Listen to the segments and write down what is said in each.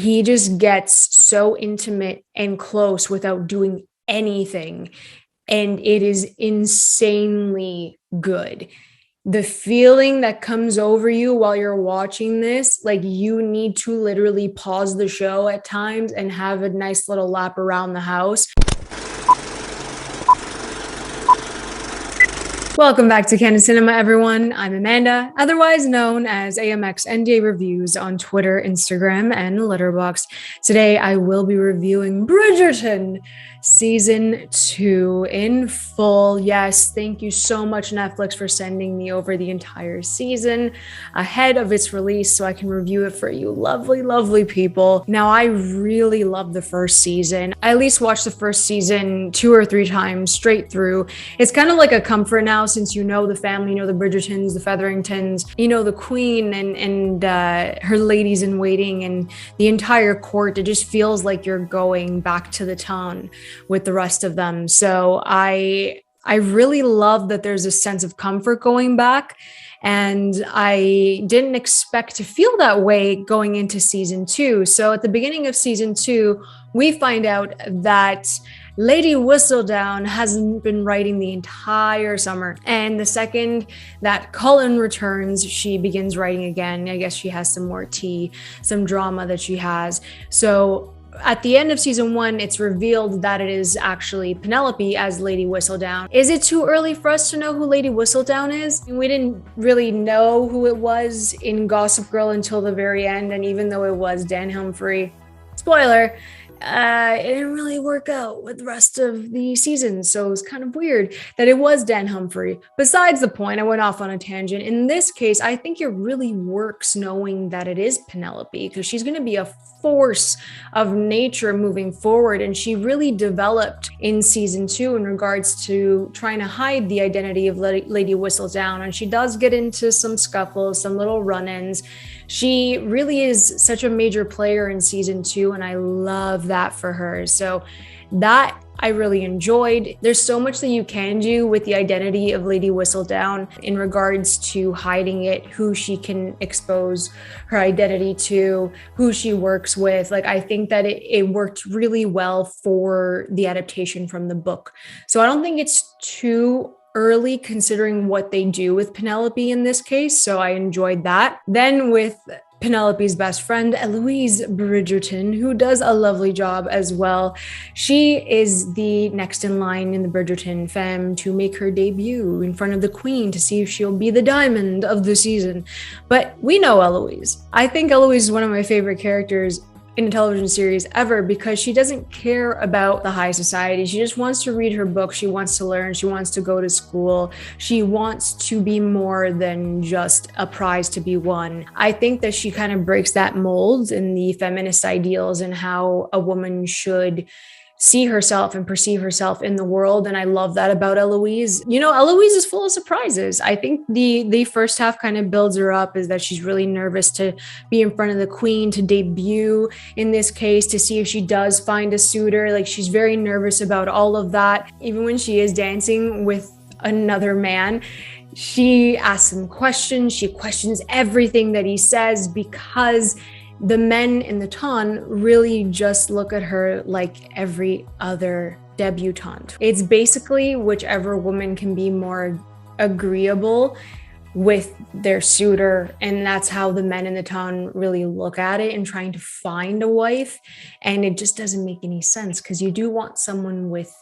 he just gets so intimate and close without doing anything. And it is insanely good. The feeling that comes over you while you're watching this, like you need to literally pause the show at times and have a nice little lap around the house. Welcome back to Canon Cinema, everyone. I'm Amanda, otherwise known as AMX NDA Reviews on Twitter, Instagram, and Letterboxd. Today, I will be reviewing Bridgerton Season 2 in full. Yes, thank you so much, Netflix, for sending me over the entire season ahead of its release so I can review it for you lovely, lovely people. Now, I really love the first season. I at least watched the first season 2 or 3 times straight through. It's kind of like a comfort now since you know the family, you know the Bridgertons, the Featheringtons, you know the Queen and her ladies in waiting and the entire court. It just feels like you're going back to the town with the rest of them. So I really love that there's a sense of comfort going back. And I didn't expect to feel that way going into season 2. So at the beginning of season 2, we find out that Lady Whistledown hasn't been writing the entire summer. And the second that Cullen returns, she begins writing again. I guess she has some more tea, some drama that she has. So at the end of season 1, it's revealed that it is actually Penelope as Lady Whistledown. Is it too early for us to know who Lady Whistledown is? We didn't really know who it was in Gossip Girl until the very end, and even though it was Dan Humphrey, spoiler, it didn't really work out with the rest of the season. So it was kind of weird that it was Dan Humphrey. Besides the point, I went off on a tangent. In this case, I think it really works knowing that it is Penelope because she's going to be a force of nature moving forward. And she really developed in season 2 in regards to trying to hide the identity of Lady Whistledown. And she does get into some scuffles, some little run-ins. She really is such a major player in season 2, and I love that for her. So that I really enjoyed. There's so much that you can do with the identity of Lady Whistledown in regards to hiding it, who she can expose her identity to, who she works with. Like, I think that it worked really well for the adaptation from the book. So I don't think it's too early considering what they do with Penelope in this case. So I enjoyed that. Then with Penelope's best friend, Eloise Bridgerton, who does a lovely job as well. She is the next in line in the Bridgerton fam to make her debut in front of the Queen to see if she'll be the diamond of the season. But we know Eloise. I think Eloise is one of my favorite characters in a television series ever because she doesn't care about the high society. She just wants to read her book. She wants to learn. She wants to go to school. She wants to be more than just a prize to be won. I think that she kind of breaks that mold in the feminist ideals and how a woman should see herself and perceive herself in the world. And I love that about Eloise. You know, Eloise is full of surprises. I think the first half kind of builds her up is that she's really nervous to be in front of the Queen, to debut in this case, to see if she does find a suitor. Like, she's very nervous about all of that. Even when she is dancing with another man, she asks him questions. She questions everything that he says because the men in the town really just look at her like every other debutante. It's basically whichever woman can be more agreeable with their suitor, and that's how the men in the town really look at it in trying to find a wife. And it just doesn't make any sense because you do want someone with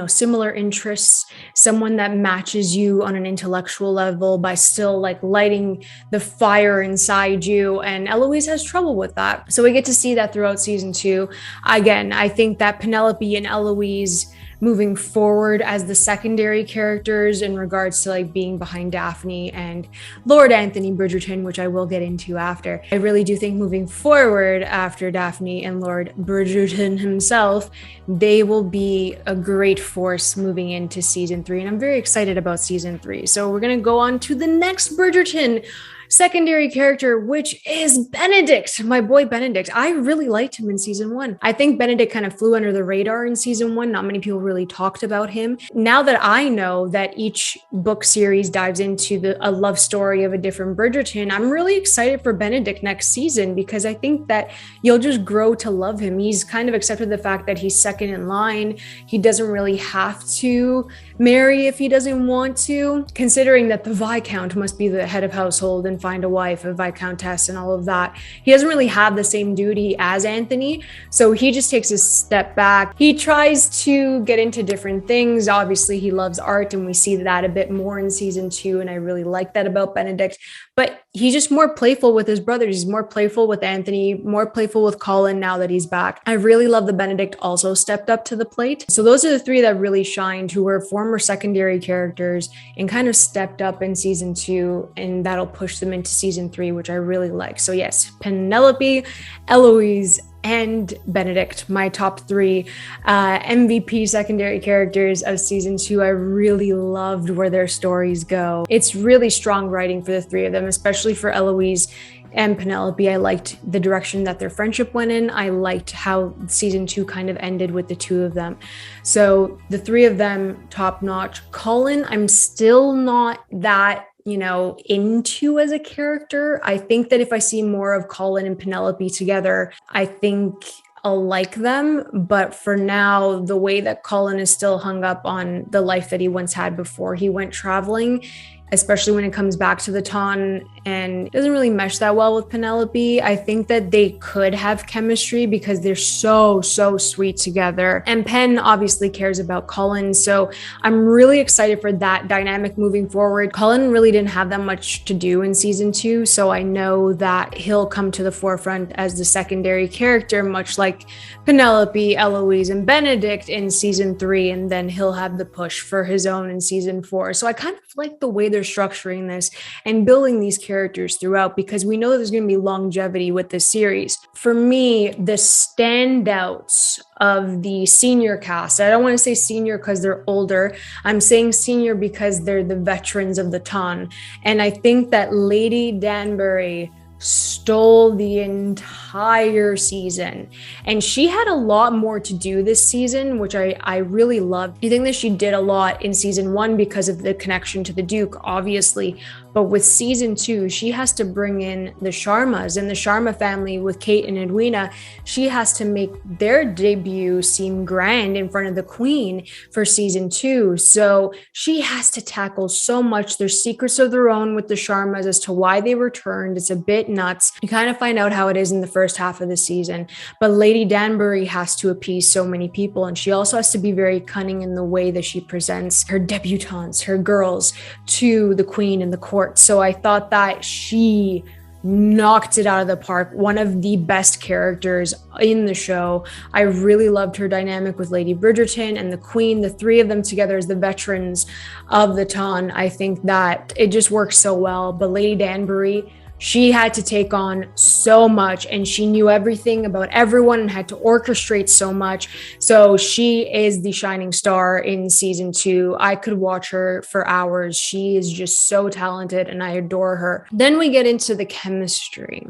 similar interests, someone that matches you on an intellectual level by still like lighting the fire inside you. And Eloise has trouble with that. So we get to see that throughout season 2. Again, I think that Penelope and Eloise moving forward as the secondary characters in regards to like being behind Daphne and Lord Anthony Bridgerton, which I will get into after. I really do think moving forward after Daphne and Lord Bridgerton himself, they will be a great force moving into season 3. And I'm very excited about season 3. So we're going to go on to the next Bridgerton. secondary character, which is Benedict, my boy Benedict. I really liked him in season 1. I think Benedict kind of flew under the radar in season 1. Not many people really talked about him. Now that I know that each book series dives into a love story of a different Bridgerton, I'm really excited for Benedict next season because I think that you'll just grow to love him. He's kind of accepted the fact that he's second in line. He doesn't really have to marry if he doesn't want to, considering that the Viscount must be the head of household and find a wife, a Viscountess, and all of that. He doesn't really have the same duty as Anthony, so he just takes a step back. He tries to get into different things. Obviously, he loves art, and we see that a bit more in season 2, and I really like that about Benedict. But he's just more playful with his brothers. He's more playful with Anthony, more playful with Colin now that he's back. I really love that Benedict also stepped up to the plate. So those are the 3 that really shined, who were former secondary characters and kind of stepped up in season 2, and that'll push them into season 3, which I really like. So yes, Penelope, Eloise, and Benedict, my top 3 MVP secondary characters of season 2. I really loved where their stories go. It's really strong writing for the 3 of them, especially for Eloise and Penelope. I liked the direction that their friendship went in. I liked how season 2 kind of ended with the 2 of them. So the 3 of them, top notch. Colin, I'm still not that into as a character. I think that if I see more of Colin and Penelope together, I think I'll like them. But for now, the way that Colin is still hung up on the life that he once had before he went traveling, especially when it comes back to the Ton, and it doesn't really mesh that well with Penelope. I think that they could have chemistry because they're so sweet together. And Pen obviously cares about Colin, so I'm really excited for that dynamic moving forward. Colin really didn't have that much to do in season 2, so I know that he'll come to the forefront as the secondary character, much like Penelope, Eloise, and Benedict in season 3, and then he'll have the push for his own in season 4. So I kind of like the way they're structuring this and building these characters throughout, because we know there's going to be longevity with this series. For me, the standouts of the senior cast, I don't want to say senior because they're older. I'm saying senior because they're the veterans of the Ton. And I think that Lady Danbury stole the entire season, and she had a lot more to do this season, which I really loved. I think that she did a lot in season 1 because of the connection to the Duke, obviously, but with season 2, she has to bring in the Sharmas and the Sharma family with Kate and Edwina. She has to make their debut seem grand in front of the Queen for season 2. So she has to tackle so much. There's secrets of their own with the Sharmas as to why they returned. It's a bit nuts. You kind of find out how it is in the first half of the season, but Lady Danbury has to appease so many people, and she also has to be very cunning in the way that she presents her debutantes, her girls, to the Queen and the court. So I thought that she knocked it out of the park. One of the best characters in the show. I really loved her dynamic with Lady Bridgerton and the Queen. The 3 of them together as the veterans of the Ton. I think that it just works so well. But Lady Danbury, she had to take on so much, and she knew everything about everyone and had to orchestrate so much. So she is the shining star in season 2. I could watch her for hours. She is just so talented, and I adore her. Then we get into the chemistry.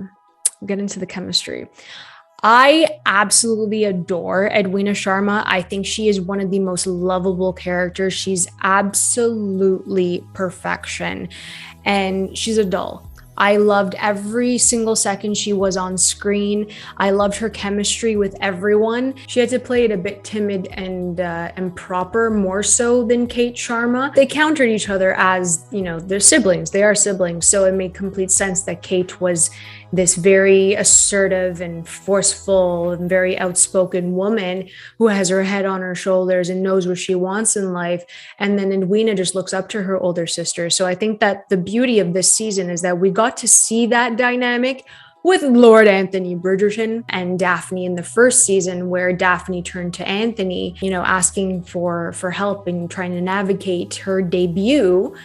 I absolutely adore Edwina Sharma. I think she is one of the most lovable characters. She's absolutely perfection, and she's a doll. I loved every single second she was on screen. I loved her chemistry with everyone. She had to play it a bit timid and proper, more so than Kate Sharma. They countered each other as, they're siblings. They are siblings. So it made complete sense that Kate was this very assertive and forceful and very outspoken woman who has her head on her shoulders and knows what she wants in life. And then Edwina just looks up to her older sister. So I think that the beauty of this season is that we got to see that dynamic with Lord Anthony Bridgerton and Daphne in the first season, where Daphne turned to Anthony, asking for help and trying to navigate her debut.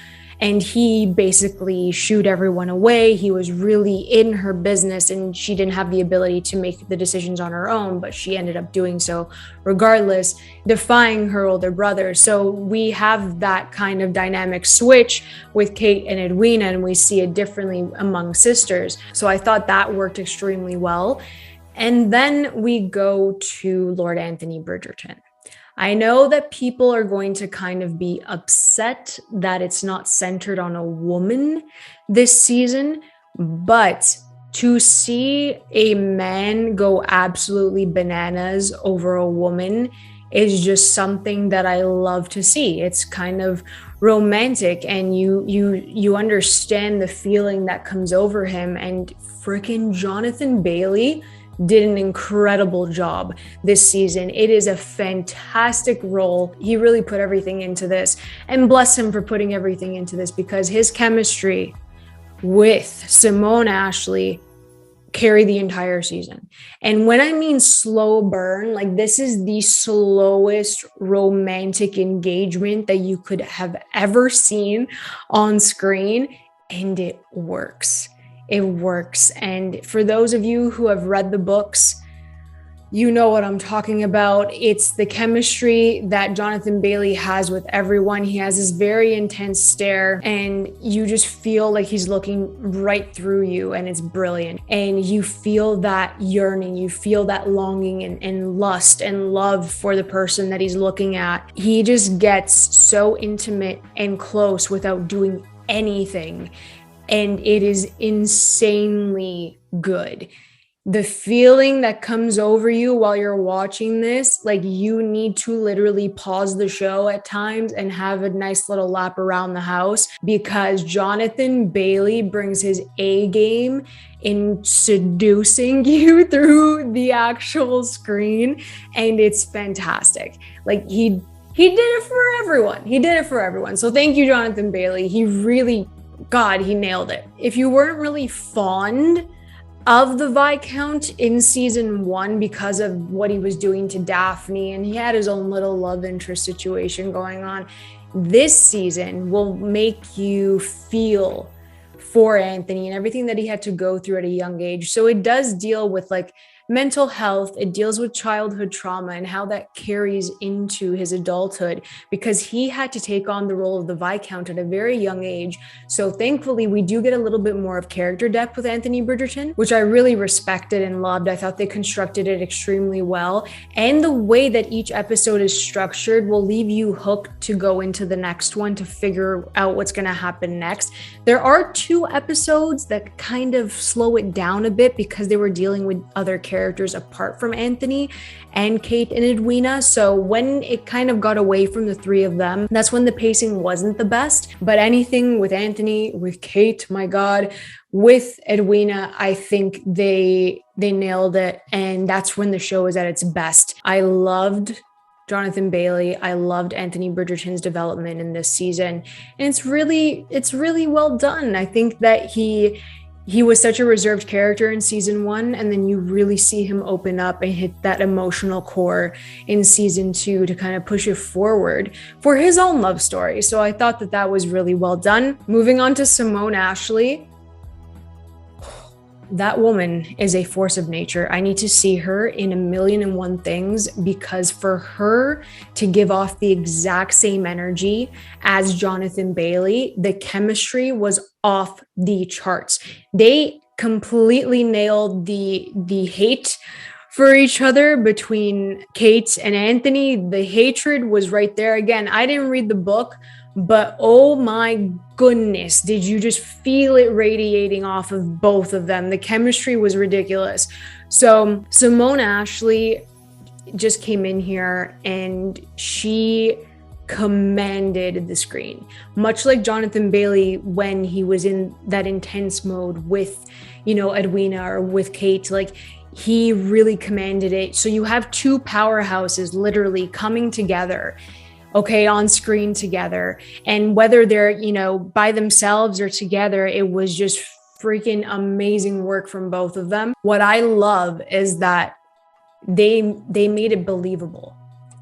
and he basically shooed everyone away. He was really in her business, and she didn't have the ability to make the decisions on her own, but she ended up doing so regardless, defying her older brother. So we have that kind of dynamic switch with Kate and Edwina, and we see it differently among sisters. So I thought that worked extremely well. And then we go to Lord Anthony Bridgerton. I know that people are going to kind of be upset that it's not centered on a woman this season, but to see a man go absolutely bananas over a woman is just something that I love to see. It's kind of romantic, and you understand the feeling that comes over him. And freaking Jonathan Bailey did an incredible job this season. It is a fantastic role. He really put everything into this, and bless him for putting everything into this, because his chemistry with Simone Ashley carried the entire season. And when I mean slow burn, like this is the slowest romantic engagement that you could have ever seen on screen, and it works. It works. And for those of you who have read the books, you know what I'm talking about. It's the chemistry that Jonathan Bailey has with everyone. He has this very intense stare, and you just feel like he's looking right through you, and it's brilliant. And you feel that yearning, you feel that longing and lust and love for the person that he's looking at. He just gets so intimate and close without doing anything. And it is insanely good. The feeling that comes over you while you're watching this, like you need to literally pause the show at times and have a nice little lap around the house, because Jonathan Bailey brings his A game in seducing you through the actual screen, and it's fantastic. Like he did it for everyone. He did it for everyone. So thank you, Jonathan Bailey. He really, God, he nailed it. If you weren't really fond of the Viscount in season 1 because of what he was doing to Daphne, and he had his own little love interest situation going on, this season will make you feel for Anthony and everything that he had to go through at a young age. So it does deal with like mental health. It deals with childhood trauma and how that carries into his adulthood, because he had to take on the role of the Viscount at a very young age. So thankfully, we do get a little bit more of character depth with Anthony Bridgerton, which I really respected and loved. I thought they constructed it extremely well. And the way that each episode is structured will leave you hooked to go into the next one to figure out what's going to happen next. There are 2 episodes that kind of slow it down a bit because they were dealing with other characters apart from Anthony and Kate and Edwina. So when it kind of got away from the 3 of them, that's when the pacing wasn't the best. But anything with Anthony, with Kate, my God, with Edwina, I think they nailed it. And that's when the show is at its best. I loved Jonathan Bailey. I loved Anthony Bridgerton's development in this season. And it's really well done. I think that he was such a reserved character in season 1, and then you really see him open up and hit that emotional core in season 2 to kind of push it forward for his own love story. So I thought that was really well done. Moving on to Simone Ashley. That woman is a force of nature. I need to see her in 1,000,001 things, because for her to give off the exact same energy as Jonathan Bailey, the chemistry was off the charts. They completely nailed the hate for each other between Kate and Anthony. The hatred was right there. Again, I didn't read the book, but oh my goodness, did you just feel it radiating off of both of them? The chemistry was ridiculous. So Simone Ashley just came in here and she commanded the screen, much like Jonathan Bailey when he was in that intense mode with, Edwina or with Kate. Like, he really commanded it. So you have 2 powerhouses literally coming together, on screen together. And whether they're, by themselves or together, it was just freaking amazing work from both of them. What I love is that they made it believable.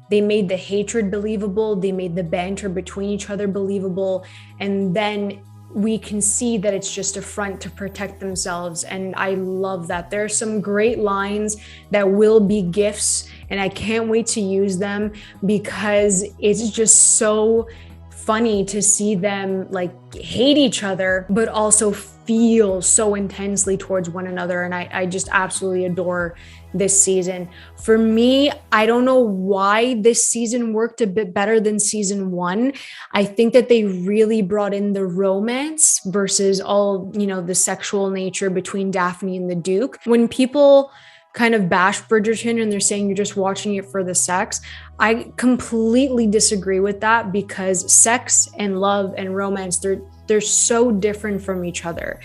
They made the hatred believable. They made the banter between each other believable. And then we can see that it's just a front to protect themselves. And I love that. There are some great lines that will be gifts, and I can't wait to use them because it's just so funny to see them like hate each other, but also feel so intensely towards one another. And I just absolutely adore this season. For me, I don't know why this season worked a bit better than season 1. I think that they really brought in the romance versus all, the sexual nature between Daphne and the Duke. When people kind of bash Bridgerton and they're saying you're just watching it for the sex, I completely disagree with that, because sex and love and romance, they're so different from each other.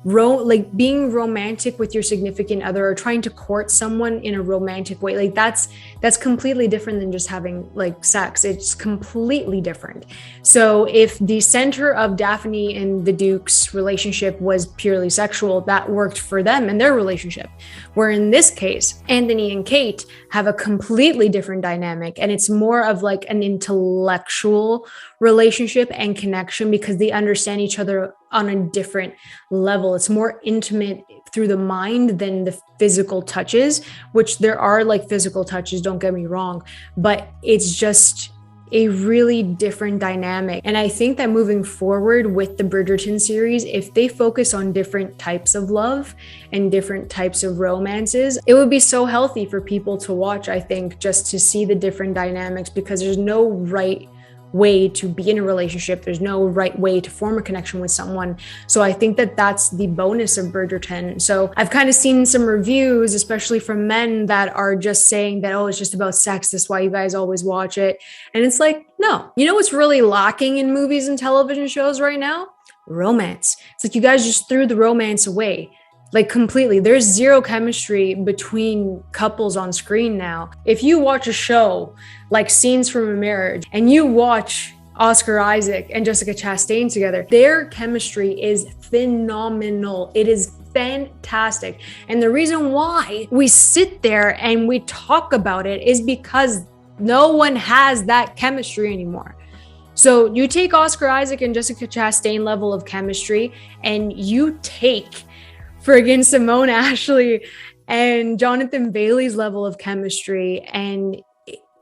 Like being romantic with your significant other or trying to court someone in a romantic way, like that's completely different than just having like sex. It's completely different. So if the center of Daphne and the Duke's relationship was purely sexual, that worked for them and their relationship. Where in this case, Anthony and Kate have a completely different dynamic, and it's more of like an intellectual relationship and connection because they understand each other on a different level. It's more intimate through the mind than the physical touches, which there are like physical touches, don't get me wrong, but it's just a really different dynamic. And I think that moving forward with the Bridgerton series, if they focus on different types of love and different types of romances, it would be so healthy for people to watch, I think, just to see the different dynamics, because there's no right way to be in a relationship. There's no right way to form a connection with someone. So I think that that's the bonus of Bridgerton. So I've kind of seen some reviews, especially from men, that are just saying that, oh, it's just about sex. That's why you guys always watch it. And it's like, no, you know what's really lacking in movies and television shows right now? Romance. It's like you guys just threw the romance away. Like completely. There's zero chemistry between couples on screen now. If you watch a show like Scenes from a Marriage and you watch Oscar Isaac and Jessica Chastain together, their chemistry is phenomenal. It is fantastic. And the reason why we sit there and we talk about it is because no one has that chemistry anymore. So you take Oscar Isaac and Jessica Chastain level of chemistry and you take friggin' Simone Ashley and Jonathan Bailey's level of chemistry, and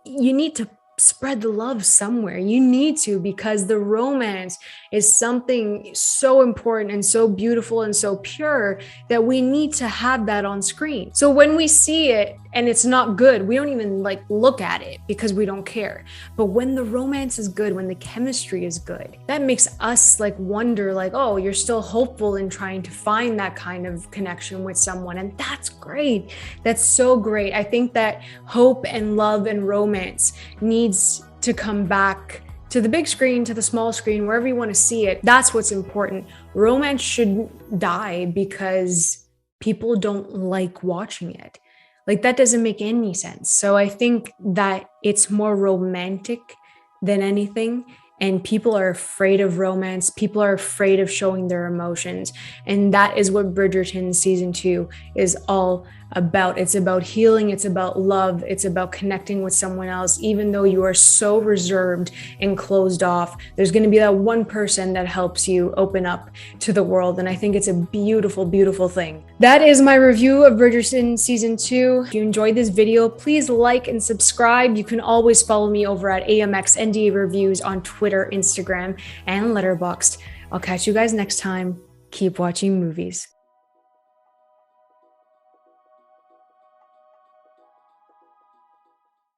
you need to spread the love somewhere. You need to, because the romance is something so important and so beautiful and so pure that we need to have that on screen. So when we see it and it's not good, we don't even like look at it because we don't care. But when the romance is good, when the chemistry is good, that makes us like wonder, like, oh, you're still hopeful in trying to find that kind of connection with someone. And that's great. That's so great. I think that hope and love and romance needs to come back to the big screen, to the small screen, wherever you want to see it. That's what's important. Romance shouldn't die because people don't like watching it. Like, that doesn't make any sense. So I think that it's more romantic than anything. And people are afraid of romance. People are afraid of showing their emotions. And that is what Bridgerton season 2 is all about. It's about healing. It's about love. It's about connecting with someone else. Even though you are so reserved and closed off, there's going to be that one person that helps you open up to the world. And I think it's a beautiful, beautiful thing. That is my review of Bridgerton season 2. If you enjoyed this video, please like and subscribe. You can always follow me over at AMX NDA Reviews on Twitter, Instagram, and Letterboxd. I'll catch you guys next time. Keep watching movies.